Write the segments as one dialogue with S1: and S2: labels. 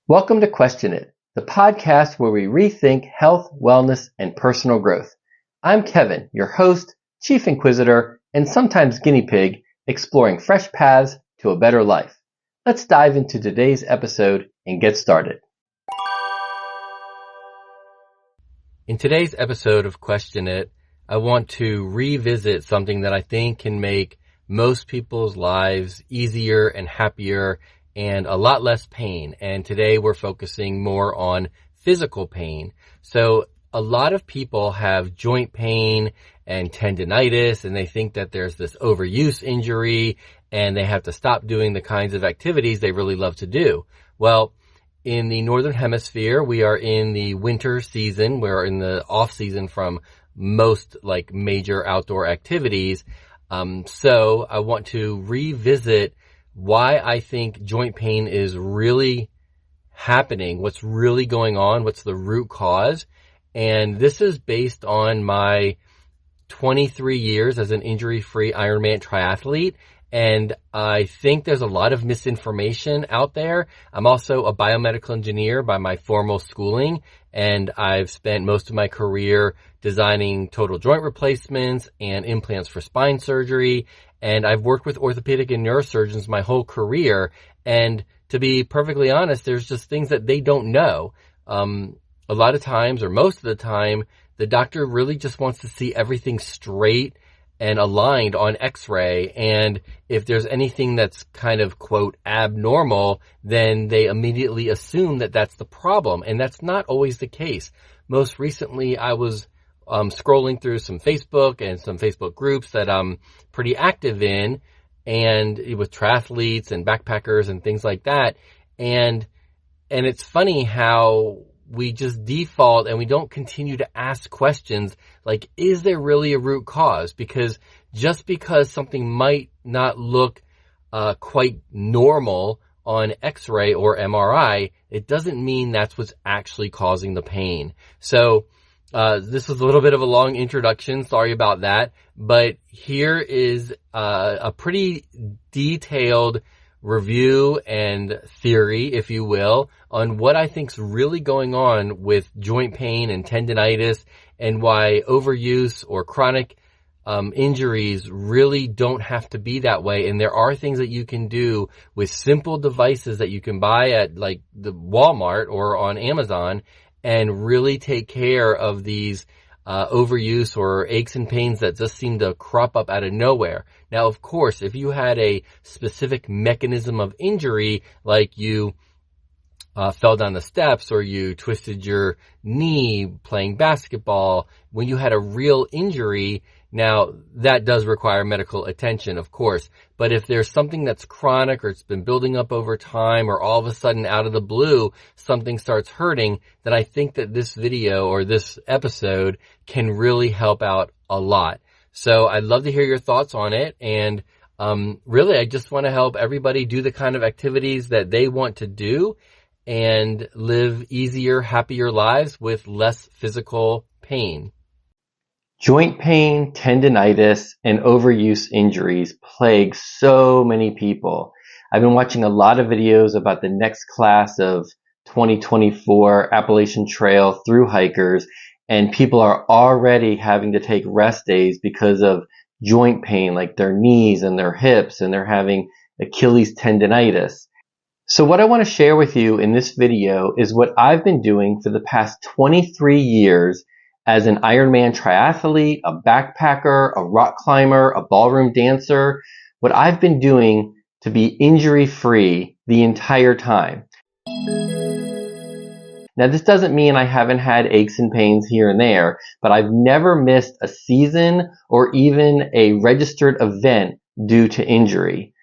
S1: Welcome to Question It, the podcast where we rethink health, wellness, and personal growth. I'm Kevin, your host, chief inquisitor, and sometimes guinea pig, exploring fresh paths to a better life. Let's dive into today's episode and get started.
S2: In today's episode of Question It, I want to revisit something that I think can make most people's lives easier and happier and a lot less pain. And today we're focusing more on physical pain. So a lot of people have joint pain and tendinitis, and they think that there's this overuse injury and they have to stop doing the kinds of activities they really love to do. Well, in the Northern Hemisphere, we are in the winter season. We're in the off season from most major outdoor activities. So I want to revisit why I think joint pain is really happening, what's really going on, what's the root cause. And this is based on my 23 years as an injury-free Ironman triathlete. And I think there's a lot of misinformation out there. I'm also a biomedical engineer by my formal schooling, and I've spent most of my career designing total joint replacements and implants for spine surgery. And I've worked with orthopedic and neurosurgeons my whole career. And to be perfectly honest, there's just things that they don't know. A lot of times, or most of the time, the doctor really just wants to see everything straight and aligned on x-ray. And if there's anything that's kind of, quote, abnormal, then they immediately assume that that's the problem. And that's not always the case. Most recently, I was scrolling through some Facebook and some Facebook groups that I'm pretty active in, and with triathletes and backpackers and things like that. And it's funny how we just default and we don't continue to ask questions like, is there really a root cause? Because just because something might not look quite normal on x-ray or MRI, it doesn't mean that's what's actually causing the pain. So this was a little bit of a long introduction. Sorry about that. But here is a pretty detailed review and theory, if you will, on what I think's really going on with joint pain and tendinitis, and why overuse or chronic injuries really don't have to be that way. And there are things that you can do with simple devices that you can buy at like the Walmart or on Amazon and really take care of these overuse or aches and pains that just seem to crop up out of nowhere. Now, of course, if you had a specific mechanism of injury, like you fell down the steps or you twisted your knee playing basketball, when you had a real injury, now that does require medical attention, of course. But if there's something that's chronic or it's been building up over time, or all of a sudden out of the blue something starts hurting, then I think that this video or this episode can really help out a lot. So I'd love to hear your thoughts on it. And really, I just want to help everybody do the kind of activities that they want to do and live easier, happier lives with less physical pain.
S1: Joint pain, tendinitis, and overuse injuries plague so many people. I've been watching a lot of videos about the next class of 2024 Appalachian Trail thru hikers, and people are already having to take rest days because of joint pain, like their knees and their hips, and they're having Achilles tendinitis. So what I want to share with you in this video is what I've been doing for the past 23 years as an Ironman triathlete, a backpacker, a rock climber, a ballroom dancer, what I've been doing to be injury-free the entire time. Now, this doesn't mean I haven't had aches and pains here and there, but I've never missed a season or even a registered event due to injury.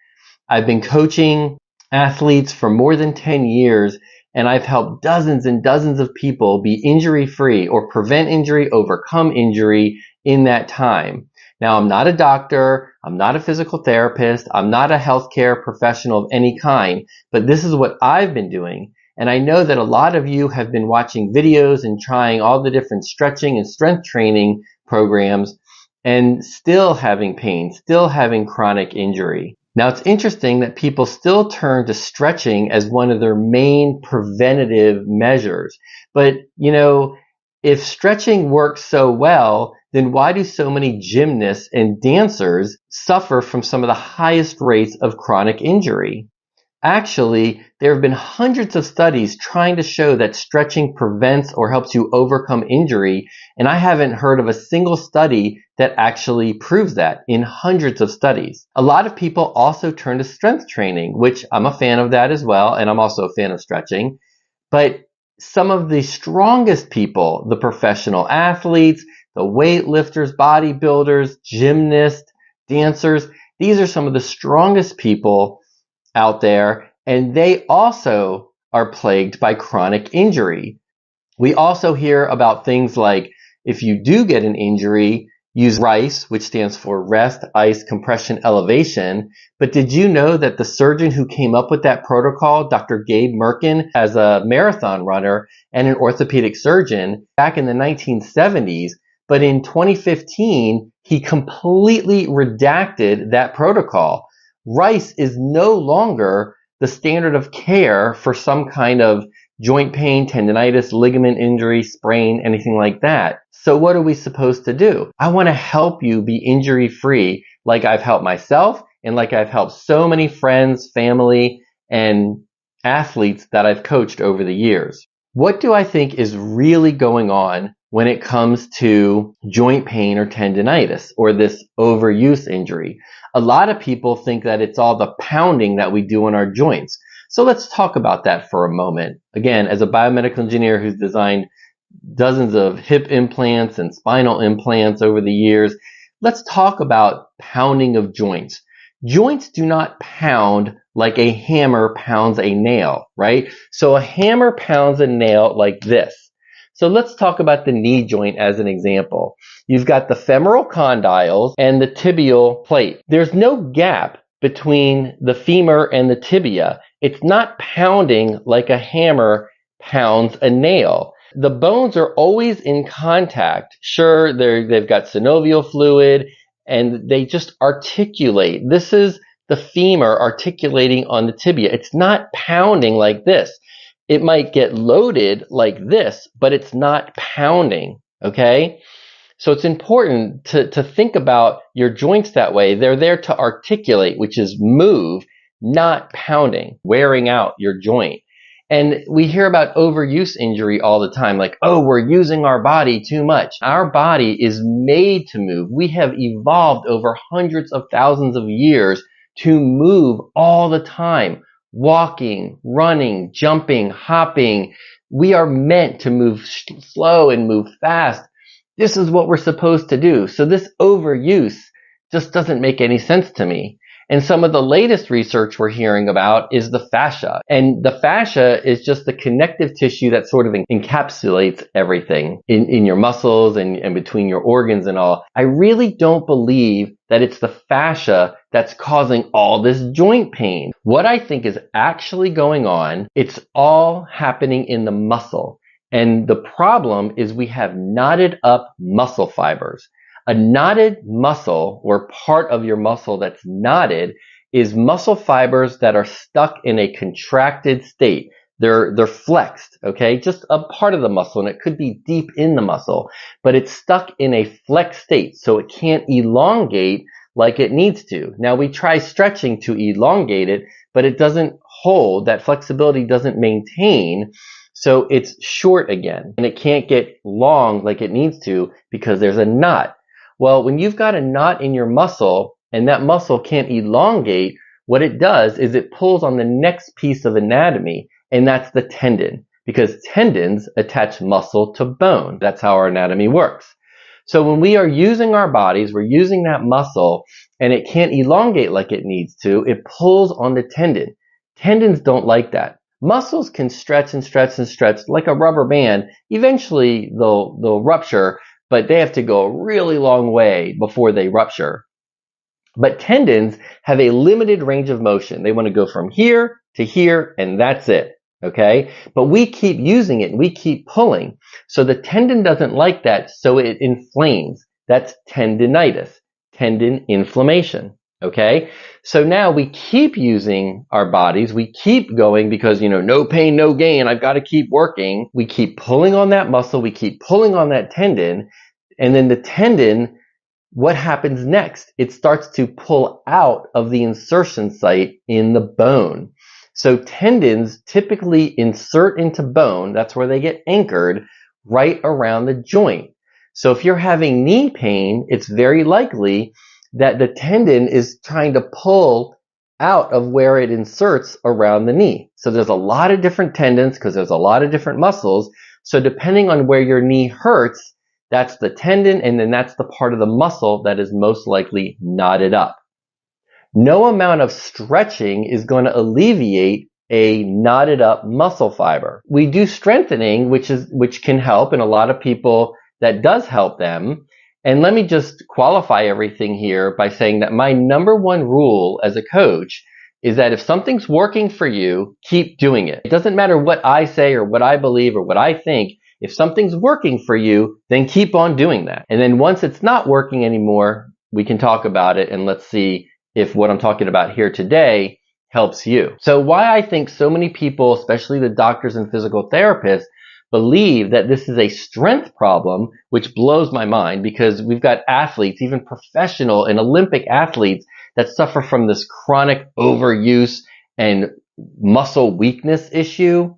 S1: I've been coaching athletes for more than 10 years, and I've helped dozens and dozens of people be injury-free or prevent injury, overcome injury in that time. Now, I'm not a doctor, I'm not a physical therapist, I'm not a healthcare professional of any kind, but this is what I've been doing. And I know that a lot of you have been watching videos and trying all the different stretching and strength training programs and still having pain, still having chronic injury. Now, it's interesting that people still turn to stretching as one of their main preventative measures. But, if stretching works so well, then why do so many gymnasts and dancers suffer from some of the highest rates of chronic injury? Actually, there have been hundreds of studies trying to show that stretching prevents or helps you overcome injury, and I haven't heard of a single study that actually proves that in hundreds of studies. A lot of people also turn to strength training, which I'm a fan of that as well, and I'm also a fan of stretching. But some of the strongest people, the professional athletes, the weightlifters, bodybuilders, gymnasts, dancers, these are some of the strongest people out there, and they also are plagued by chronic injury. We also hear about things like if you do get an injury, use RICE, which stands for rest, ice, compression, elevation. But did you know that the surgeon who came up with that protocol, Dr. Gabe Merkin, as a marathon runner and an orthopedic surgeon back in the 1970s, but in 2015, he completely redacted that protocol. RICE is no longer the standard of care for some kind of joint pain, tendinitis, ligament injury, sprain, anything like that. So what are we supposed to do? I want to help you be injury free like I've helped myself and like I've helped so many friends, family, and athletes that I've coached over the years. What do I think is really going on when it comes to joint pain or tendinitis or this overuse injury? A lot of people think that it's all the pounding that we do in our joints. So let's talk about that for a moment. Again, as a biomedical engineer who's designed dozens of hip implants and spinal implants over the years, let's talk about pounding of joints. Joints do not pound like a hammer pounds a nail, right? So a hammer pounds a nail like this. So let's talk about the knee joint as an example. You've got the femoral condyles and the tibial plate. There's no gap between the femur and the tibia. It's not pounding like a hammer pounds a nail. The bones are always in contact. Sure, they've got synovial fluid and they just articulate. This is the femur articulating on the tibia. It's not pounding like this. It might get loaded like this, but it's not pounding, okay? So it's important to think about your joints that way. They're there to articulate, which is move, not pounding, wearing out your joint. And we hear about overuse injury all the time, like, oh, we're using our body too much. Our body is made to move. We have evolved over hundreds of thousands of years to move all the time. Walking, running, jumping, hopping. We are meant to move slow and move fast. This is what we're supposed to do. So this overuse just doesn't make any sense to me. And some of the latest research we're hearing about is the fascia. And the fascia is just the connective tissue that sort of encapsulates everything in your muscles and between your organs and all. I really don't believe that it's the fascia that's causing all this joint pain. What I think is actually going on, it's all happening in the muscle. And the problem is we have knotted up muscle fibers. A knotted muscle, or part of your muscle that's knotted, is muscle fibers that are stuck in a contracted state. They're flexed, okay? Just a part of the muscle, and it could be deep in the muscle, but it's stuck in a flexed state, so it can't elongate like it needs to. Now, we try stretching to elongate it, but it doesn't hold. That flexibility doesn't maintain. So it's short again, and it can't get long like it needs to because there's a knot. Well, when you've got a knot in your muscle and that muscle can't elongate, what it does is it pulls on the next piece of anatomy, and that's the tendon, because tendons attach muscle to bone. That's how our anatomy works. So when we are using our bodies, we're using that muscle and it can't elongate like it needs to, it pulls on the tendon. Tendons don't like that. Muscles can stretch and stretch and stretch like a rubber band. Eventually they'll rupture, but they have to go a really long way before they rupture. But tendons have a limited range of motion. They want to go from here to here, and that's it. Okay? But we keep using it and we keep pulling. So the tendon doesn't like that, so it inflames. That's tendinitis, tendon inflammation. Okay, so now we keep using our bodies, we keep going because, no pain, no gain, I've got to keep working. We keep pulling on that muscle, we keep pulling on that tendon, and then the tendon, what happens next? It starts to pull out of the insertion site in the bone. So tendons typically insert into bone, that's where they get anchored, right around the joint. So if you're having knee pain, it's very likely that the tendon is trying to pull out of where it inserts around the knee. So there's a lot of different tendons because there's a lot of different muscles. So depending on where your knee hurts, that's the tendon, and then that's the part of the muscle that is most likely knotted up. No amount of stretching is going to alleviate a knotted up muscle fiber. We do strengthening, which can help, and a lot of people that does help them. And let me just qualify everything here by saying that my number one rule as a coach is that if something's working for you, keep doing it. It doesn't matter what I say or what I believe or what I think. If something's working for you, then keep on doing that. And then once it's not working anymore, we can talk about it, and let's see if what I'm talking about here today helps you. So why I think so many people, especially the doctors and physical therapists, believe that this is a strength problem, which blows my mind because we've got athletes, even professional and Olympic athletes, that suffer from this chronic overuse and muscle weakness issue.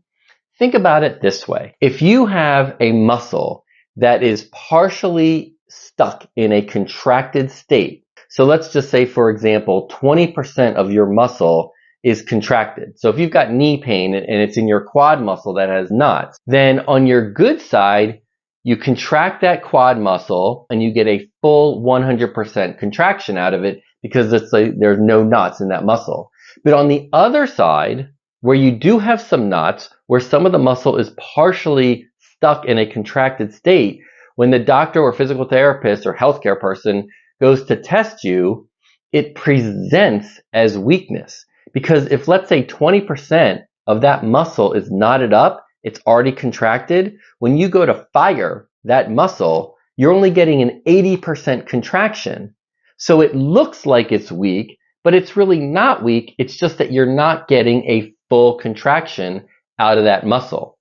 S1: Think about it this way. If you have a muscle that is partially stuck in a contracted state, so let's just say, for example, 20% of your muscle is contracted. So if you've got knee pain and it's in your quad muscle that has knots, then on your good side, you contract that quad muscle and you get a full 100% contraction out of it because it's like there's no knots in that muscle. But on the other side, where you do have some knots, where some of the muscle is partially stuck in a contracted state, when the doctor or physical therapist or healthcare person goes to test you, it presents as weakness. Because if, let's say, 20% of that muscle is knotted up, it's already contracted, when you go to fire that muscle, you're only getting an 80% contraction. So it looks like it's weak, but it's really not weak. It's just that you're not getting a full contraction out of that muscle.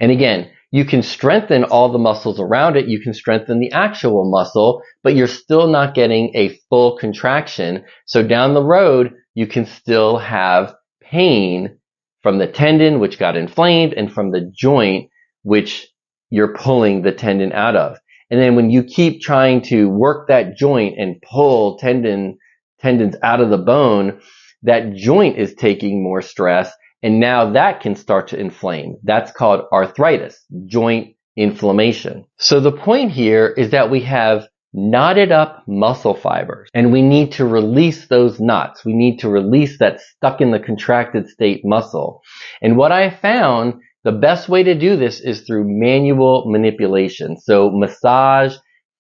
S1: And again, you can strengthen all the muscles around it. You can strengthen the actual muscle, but you're still not getting a full contraction. So down the road, you can still have pain from the tendon, which got inflamed, and from the joint, which you're pulling the tendon out of. And then when you keep trying to work that joint and pull tendons out of the bone, that joint is taking more stress, and now that can start to inflame. That's called arthritis, joint inflammation. So the point here is that we have knotted up muscle fibers, and we need to release those knots. We need to release that stuck in the contracted state muscle. And what I found, the best way to do this is through manual manipulation. So massage,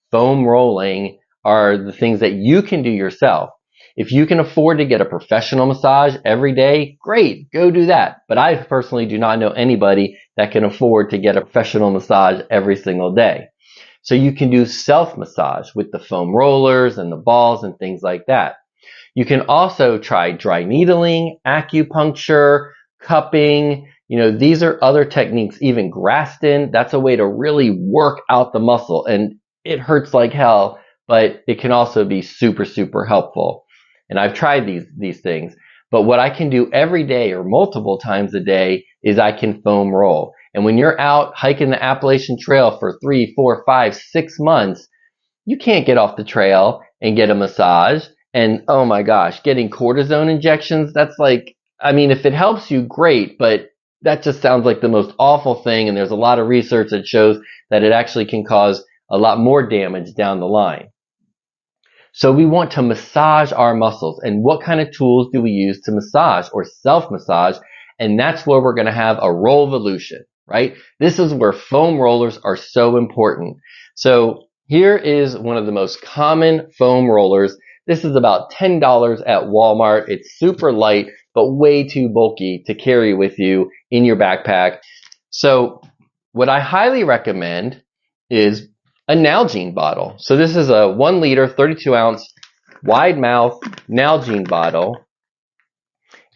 S1: foam rolling are the things that you can do yourself. If you can afford to get a professional massage every day, great, go do that. But I personally do not know anybody that can afford to get a professional massage every single day. So you can do self-massage with the foam rollers and the balls and things like that. You can also try dry needling, acupuncture, cupping. These are other techniques, even Graston. That's a way to really work out the muscle. And it hurts like hell, but it can also be super, super helpful. And I've tried these things. But what I can do every day or multiple times a day is I can foam roll. And when you're out hiking the Appalachian Trail for 3, 4, 5, 6 months, you can't get off the trail and get a massage. And oh my gosh, getting cortisone injections, that's like, if it helps you, great, but that just sounds like the most awful thing. And there's a lot of research that shows that it actually can cause a lot more damage down the line. So we want to massage our muscles. And what kind of tools do we use to massage or self-massage? And that's where we're going to have a rollvolution, right? This is where foam rollers are so important. So here is one of the most common foam rollers. This is about $10 at Walmart. It's super light, but way too bulky to carry with you in your backpack. So what I highly recommend is a Nalgene bottle. So this is a 1 liter, 32 ounce wide mouth Nalgene bottle,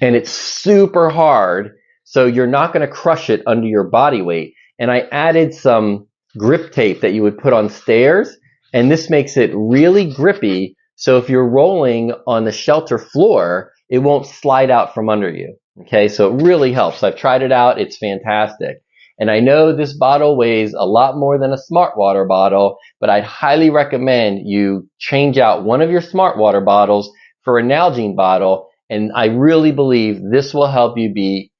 S1: and it's super hard, so you're not going to crush it under your body weight. And I added some grip tape that you would put on stairs, and this makes it really grippy, so if you're rolling on the shelter floor, it won't slide out from under you. Okay, so it really helps. I've tried it out. It's fantastic. And I know this bottle weighs a lot more than a Smart Water bottle, but I'd highly recommend you change out one of your Smart Water bottles for a Nalgene bottle. And I really believe this will help you be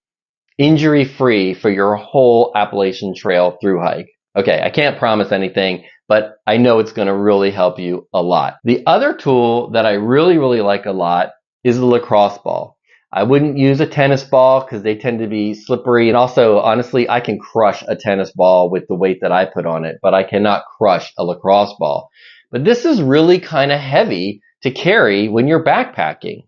S1: injury-free for your whole Appalachian Trail through hike. Okay, I can't promise anything, but I know it's going to really help you a lot. The other tool that I really, really like a lot is the lacrosse ball. I wouldn't use a tennis ball because they tend to be slippery. And also, honestly, I can crush a tennis ball with the weight that I put on it, but I cannot crush a lacrosse ball. But this is really kind of heavy to carry when you're backpacking.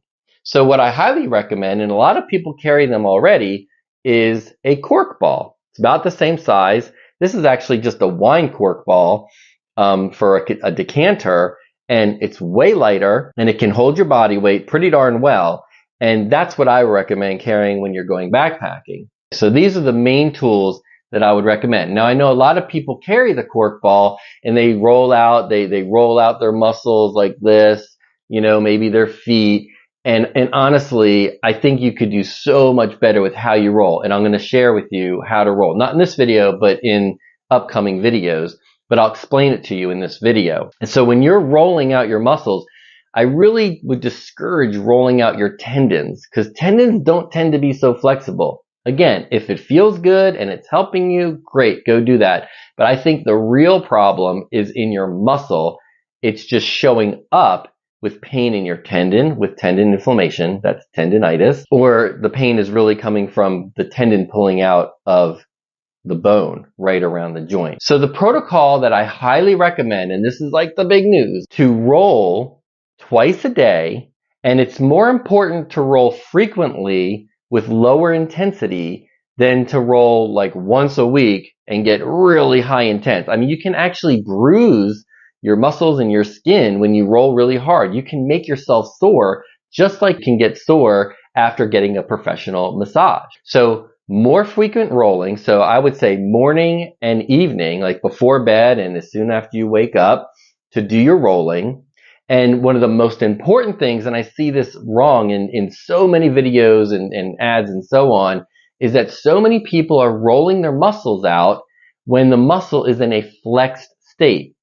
S1: So what I highly recommend, and a lot of people carry them already, is a cork ball. It's about the same size. This is actually just a wine cork ball for a decanter, and it's way lighter, and it can hold your body weight pretty darn well. And that's what I recommend carrying when you're going backpacking. So these are the main tools that I would recommend. Now, I know a lot of people carry the cork ball and they roll out their muscles like this, maybe their feet. And honestly, I think you could do so much better with how you roll. And I'm going to share with you how to roll, not in this video, but in upcoming videos, but I'll explain it to you in this video. And so when you're rolling out your muscles, I really would discourage rolling out your tendons because tendons don't tend to be so flexible. Again, if it feels good and it's helping you, great, go do that. But I think the real problem is in your muscle. It's just showing up with pain in your tendon, with tendon inflammation, that's tendinitis, or the pain is really coming from the tendon pulling out of the bone right around the joint. So the protocol that I highly recommend, and this is like the big news, to roll twice a day, and it's more important to roll frequently with lower intensity than to roll like once a week and get really high intense. I mean, you can actually bruise your muscles and your skin when you roll really hard. You can make yourself sore just like you can get sore after getting a professional massage. So more frequent rolling. So I would say morning and evening, like before bed and as soon after you wake up, to do your rolling. And one of the most important things, and I see this wrong in so many videos and ads and so on, is that so many people are rolling their muscles out when the muscle is in a flexed state.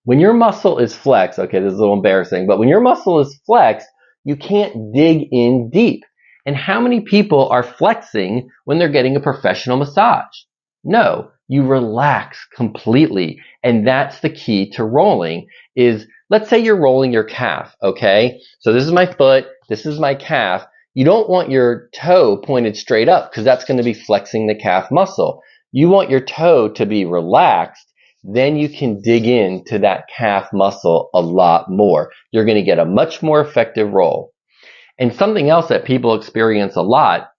S1: When your muscle is flexed, okay, this is a little embarrassing, but when your muscle is flexed, you can't dig in deep. And how many people are flexing when they're getting a professional massage? No, you relax completely. And that's the key to rolling is, let's say you're rolling your calf, okay? So this is my foot, this is my calf. You don't want your toe pointed straight up because that's going to be flexing the calf muscle. You want your toe to be relaxed. Then you can dig into that calf muscle a lot more. You're going to get a much more effective roll. And something else that people experience a lot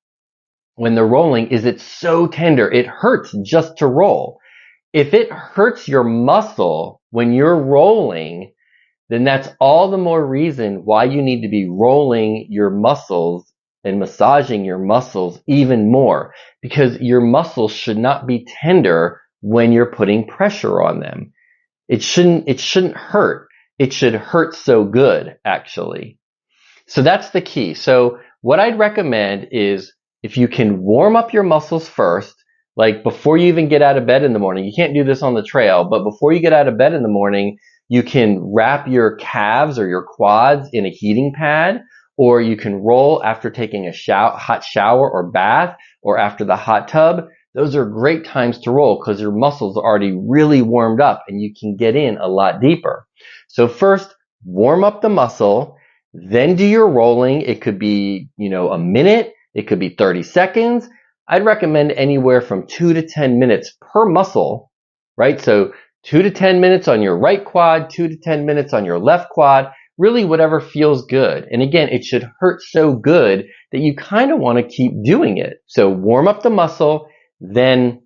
S1: when they're rolling is it's so tender. It hurts just to roll. If it hurts your muscle when you're rolling, then that's all the more reason why you need to be rolling your muscles and massaging your muscles even more, because your muscles should not be tender when you're putting pressure on them. It shouldn't hurt. It should hurt so good, actually. So that's the key. So what I'd recommend is if you can warm up your muscles first, like before you even get out of bed in the morning. You can't do this on the trail, but before you get out of bed in the morning, you can wrap your calves or your quads in a heating pad, or you can roll after taking a hot shower or bath, or after the hot tub. Those are great times to roll because your muscles are already really warmed up and you can get in a lot deeper. So first, warm up the muscle, then do your rolling. It could be, a minute. It could be 30 seconds. I'd recommend anywhere from 2 to 10 minutes per muscle, right? So 2 to 10 minutes on your right quad, 2 to 10 minutes on your left quad, really whatever feels good. And again, it should hurt so good that you kind of want to keep doing it. So warm up the muscle, then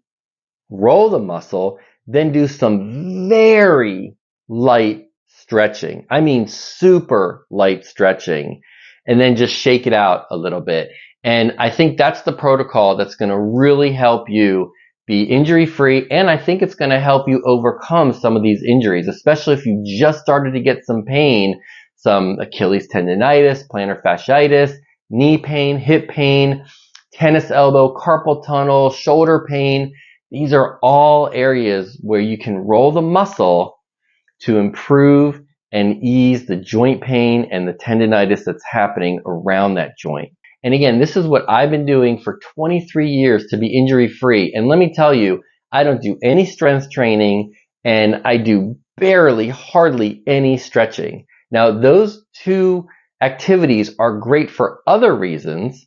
S1: roll the muscle, then do some very light stretching. I mean, super light stretching, and then just shake it out a little bit. And I think that's the protocol that's going to really help you be injury free. And I think it's going to help you overcome some of these injuries, especially if you just started to get some pain, some Achilles tendinitis, plantar fasciitis, knee pain, hip pain, tennis elbow, carpal tunnel, shoulder pain. These are all areas where you can roll the muscle to improve and ease the joint pain and the tendinitis that's happening around that joint. And again, this is what I've been doing for 23 years to be injury free. And let me tell you, I don't do any strength training and I do hardly any stretching. Now, those two activities are great for other reasons,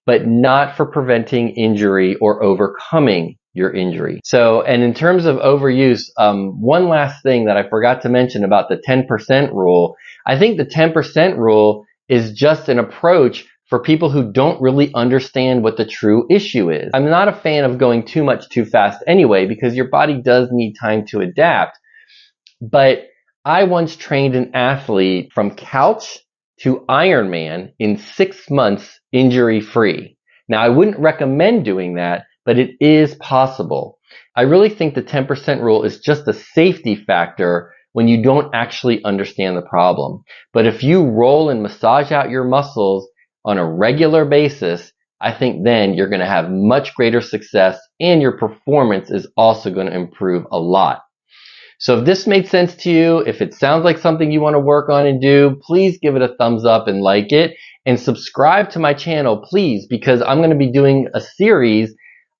S1: but not for preventing injury or overcoming your injury. So, and in terms of overuse, one last thing that I forgot to mention about the 10% rule. I think the 10% rule is just an approach for people who don't really understand what the true issue is. I'm not a fan of going too much too fast anyway, because your body does need time to adapt. But I once trained an athlete from couch to Ironman in 6 months injury free. Now, I wouldn't recommend doing that, but it is possible. I really think the 10% rule is just a safety factor when you don't actually understand the problem. But if you roll and massage out your muscles on a regular basis, I think then you're going to have much greater success and your performance is also going to improve a lot. So if this made sense to you, if it sounds like something you want to work on and do, please give it a thumbs up and like it, and subscribe to my channel, please, because I'm going to be doing a series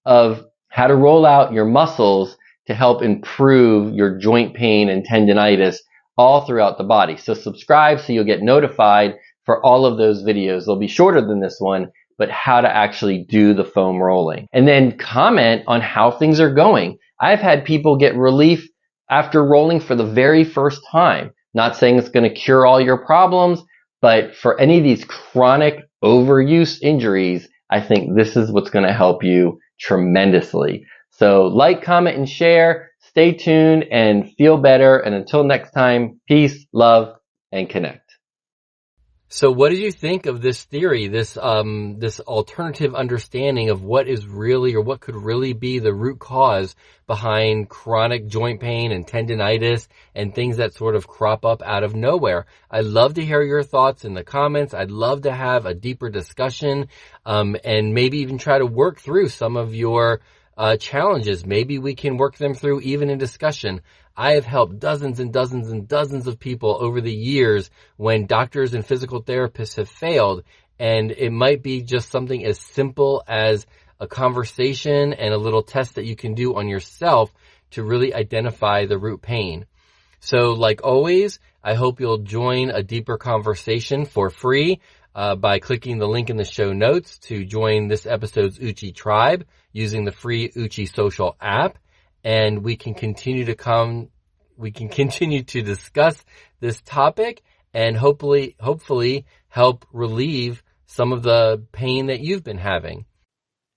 S1: of how to roll out your muscles to help improve your joint pain and tendinitis all throughout the body. So subscribe so you'll get notified for all of those videos. They'll be shorter than this one, but how to actually do the foam rolling. And then comment on how things are going. I've had people get relief after rolling for the very first time. Not saying it's going to cure all your problems, but for any of these chronic overuse injuries, I think this is what's going to help you tremendously. So like, comment, and share. Stay tuned and feel better. And until next time, peace, love, and connect.
S2: So what did you think of this theory, this alternative understanding of what is really, or what could really be the root cause behind chronic joint pain and tendinitis and things that sort of crop up out of nowhere? I'd love to hear your thoughts in the comments. I'd love to have a deeper discussion, and maybe even try to work through some of your challenges. Maybe we can work them through even in discussion. I have helped dozens and dozens and dozens of people over the years when doctors and physical therapists have failed, and it might be just something as simple as a conversation and a little test that you can do on yourself to really identify the root pain. So like always, I hope you'll join a deeper conversation for free by clicking the link in the show notes to join this episode's uchiTribe using the free Uchi social app. And we can continue to discuss this topic and hopefully help relieve some of the pain that you've been having.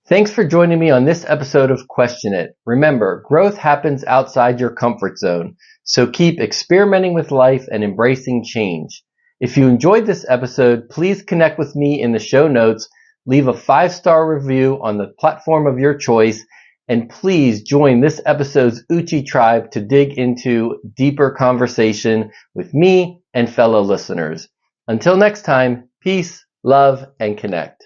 S1: Thanks for joining me on this episode of Question It. Remember, growth happens outside your comfort zone, so keep experimenting with life and embracing change. If you enjoyed this episode, please connect with me in the show notes, leave a 5-star review on the platform of your choice, and please join this episode's uchiTribe to dig into deeper conversation with me and fellow listeners. Until next time, peace, love, and connect.